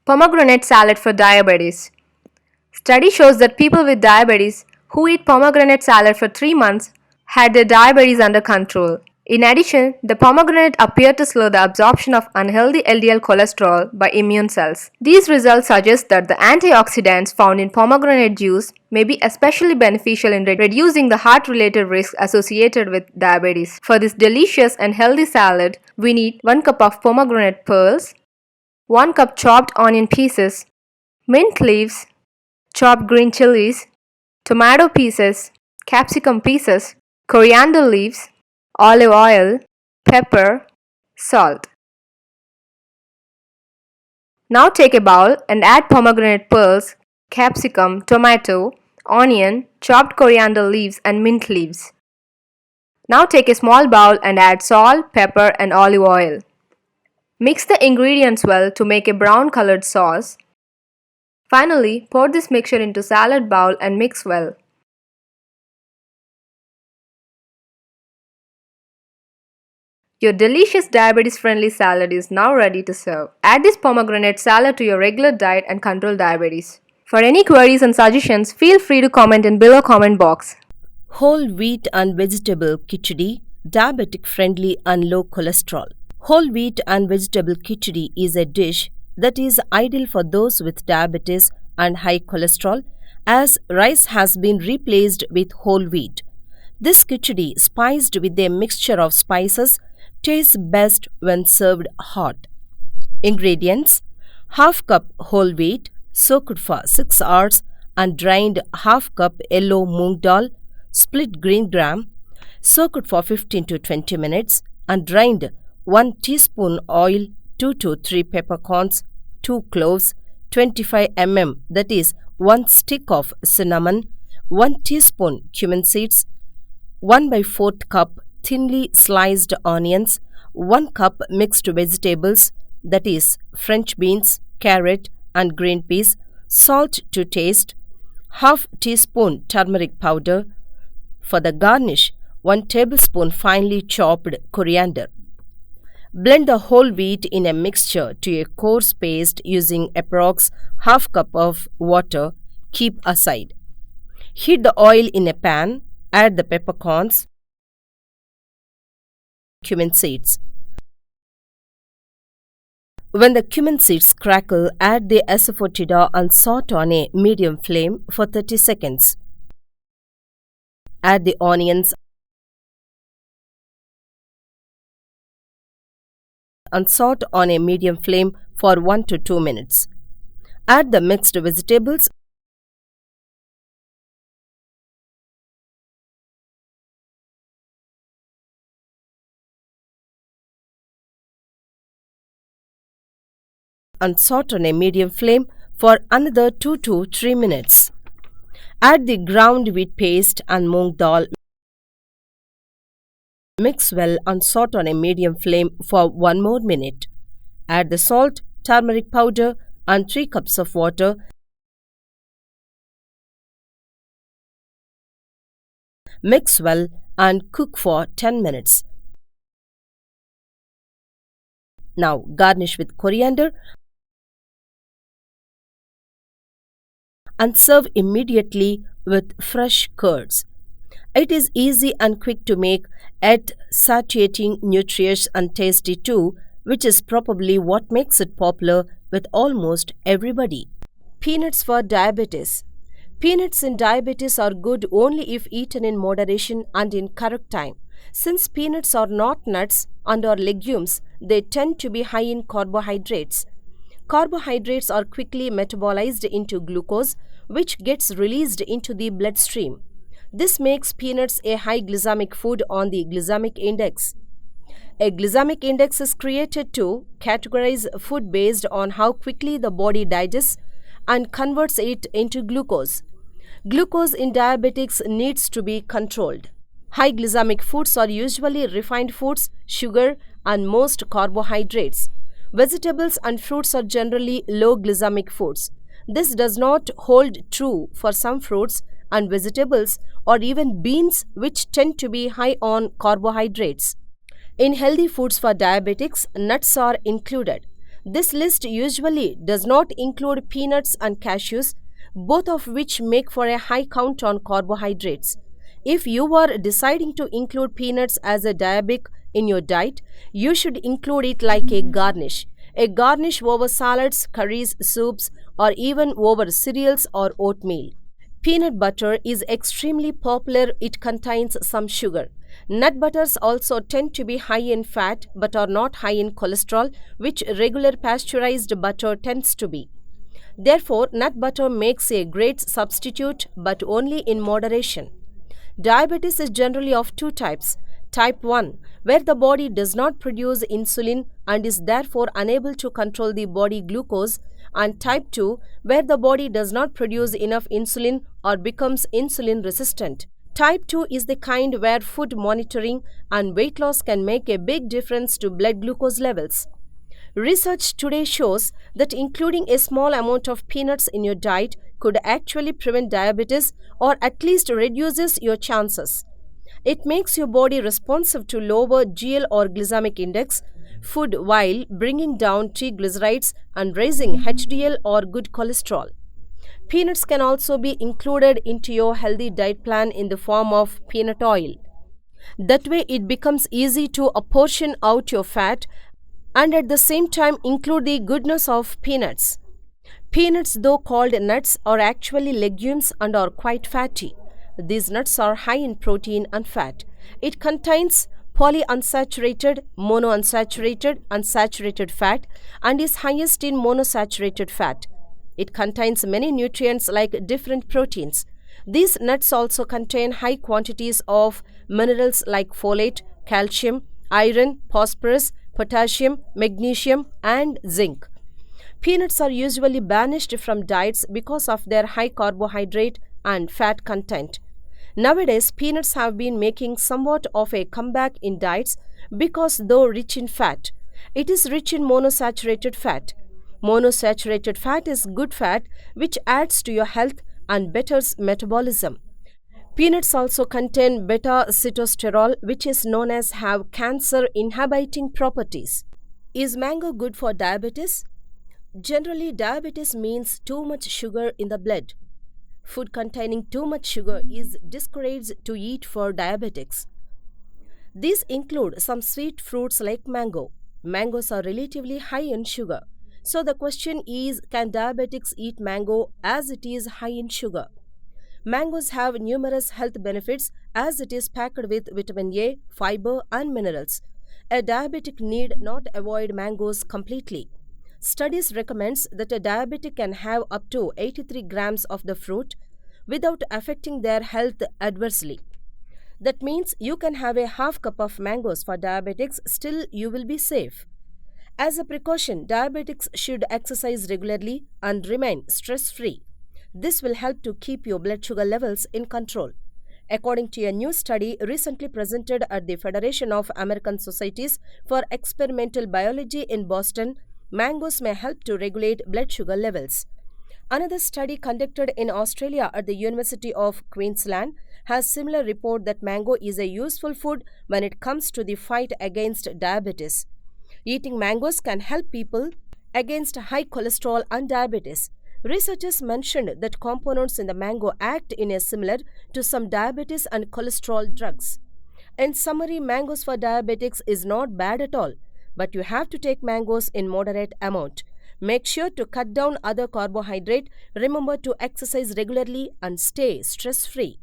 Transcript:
Pomegranate salad for diabetes. Study shows that people with diabetes who eat pomegranate salad for 3 months had their diabetes under control. In addition, the pomegranate appeared to slow the absorption of unhealthy LDL cholesterol by immune cells. These results suggest that the antioxidants found in pomegranate juice may be especially beneficial in reducing the heart-related risks associated with diabetes. For this delicious and healthy salad, we need 1 cup of pomegranate pearls, 1 cup chopped onion pieces, mint leaves, chopped green chillies, tomato pieces, capsicum pieces, coriander leaves, olive oil, pepper, salt. Now take a bowl and add pomegranate pearls, capsicum, tomato, onion, chopped coriander leaves and mint leaves. Now take a small bowl and add salt, pepper and olive oil. Mix the ingredients well to make a brown colored sauce. Finally, pour this mixture into salad bowl and mix well. Your delicious diabetes-friendly salad is now ready to serve. Add this pomegranate salad to your regular diet and control diabetes. For any queries and suggestions, feel free to comment in below comment box. Whole wheat and vegetable khichdi, diabetic friendly and low cholesterol. Whole wheat and vegetable khichdi is a dish that is ideal for those with diabetes and high cholesterol, as rice has been replaced with whole wheat. This khichdi, spiced with a mixture of spices, tastes best when served hot. Ingredients: half cup whole wheat soaked for 6 hours and drained, half cup yellow moong dal, split green gram, soaked for 15 to 20 minutes and drained, 1 teaspoon oil, 2 to 3 peppercorns, 2 cloves, 25 ml that is 1 stick of cinnamon, 1 teaspoon cumin seeds, 1/4 cup thinly sliced onions, 1 cup mixed vegetables that is French beans, carrot and green peas, salt to taste, half teaspoon turmeric powder. For the garnish, 1 tablespoon finely chopped coriander. Blend the whole wheat in a mixture to a coarse paste using approx half cup of water. Keep aside. Heat the oil in a pan. Add the peppercorns, cumin seeds. When the cumin seeds crackle, add the asafoetida and saute on a medium flame for 30 seconds. Add the onions and saute on a medium flame for 1 to 2 minutes. Add the mixed vegetables and saute on a medium flame for another 2 to 3 minutes. Add the ground wheat paste and moong dal. Mix well and saute on a medium flame for 1 more minute. Add the salt, turmeric powder and 3 cups of water. Mix well and cook for 10 minutes. Now garnish with coriander and serve immediately with fresh curds. It is easy and quick to make, yet satiating, nutritious and tasty too, which is probably what makes it popular with almost everybody. Peanuts for diabetes. Peanuts in diabetes are good only if eaten in moderation and in correct time. Since peanuts are not nuts and are legumes, they tend to be high in carbohydrates. Carbohydrates are quickly metabolized into glucose, which gets released into the bloodstream. This makes peanuts a high glycemic food on the glycemic index. A glycemic index is created to categorize food based on how quickly the body digests and converts it into glucose. Glucose in diabetics needs to be controlled. High glycemic foods are usually refined foods, sugar, and most carbohydrates. Vegetables and fruits are generally low glycemic foods. This does not hold true for some fruits and vegetables or even beans, which tend to be high on carbohydrates. In healthy foods for diabetics, nuts are included. This list usually does not include peanuts and cashews, both of which make for a high count on carbohydrates. If you are deciding to include peanuts as a diabetic in your diet, you should include it like a garnish. A garnish over salads, curries, soups, or even over cereals or oatmeal. Peanut butter is extremely popular. It contains some sugar. Nut butters also tend to be high in fat but are not high in cholesterol, which regular pasteurized butter tends to be. Therefore, nut butter makes a great substitute but only in moderation. Diabetes is generally of two types. Type 1, where the body does not produce insulin and is therefore unable to control the body glucose, and type 2, where the body does not produce enough insulin or becomes insulin resistant. Type 2 is the kind where food monitoring and weight loss can make a big difference to blood glucose levels. Research today shows that including a small amount of peanuts in your diet could actually prevent diabetes or at least reduces your chances. It makes your body responsive to lower GL or glycemic index food while bringing down triglycerides and raising HDL or good cholesterol. Peanuts can also be included into your healthy diet plan in the form of peanut oil. That way, it becomes easy to apportion out your fat and at the same time include the goodness of peanuts. Peanuts, though called nuts, are actually legumes and are quite fatty. These nuts are high in protein and fat. It contains polyunsaturated, monounsaturated, and saturated fat and is highest in monosaturated fat. It contains many nutrients like different proteins. These nuts also contain high quantities of minerals like folate, calcium, iron, phosphorus, potassium, magnesium, and zinc. Peanuts are usually banished from diets because of their high carbohydrate and fat content. Nowadays, peanuts have been making somewhat of a comeback in diets because, though rich in fat, it is rich in monosaturated fat. Monosaturated fat is good fat which adds to your health and betters metabolism. Peanuts also contain beta-sitosterol, which is known as have cancer-inhibiting properties. Is mango good for diabetes? Generally, diabetes means too much sugar in the blood. Food containing too much sugar is discouraged to eat for diabetics. These include some sweet fruits like mango. Mangoes are relatively high in sugar. So the question is, can diabetics eat mango as it is high in sugar? Mangoes have numerous health benefits as it is packed with vitamin A, fiber, and minerals. A diabetic need not avoid mangoes completely. Studies recommend that a diabetic can have up to 83 grams of the fruit without affecting their health adversely. That means you can have a half cup of mangoes for diabetics, still you will be safe. As a precaution, diabetics should exercise regularly and remain stress-free. This will help to keep your blood sugar levels in control. According to a new study recently presented at the Federation of American Societies for Experimental Biology in Boston, mangoes may help to regulate blood sugar levels. Another study conducted in Australia at the University of Queensland has similar report that mango is a useful food when it comes to the fight against diabetes. Eating mangoes can help people against high cholesterol and diabetes. Researchers mentioned that components in the mango act in a similar to some diabetes and cholesterol drugs. In summary, mangoes for diabetics is not bad at all, but you have to take mangoes in moderate amount. Make sure to cut down other carbohydrate, remember to exercise regularly and stay stress-free.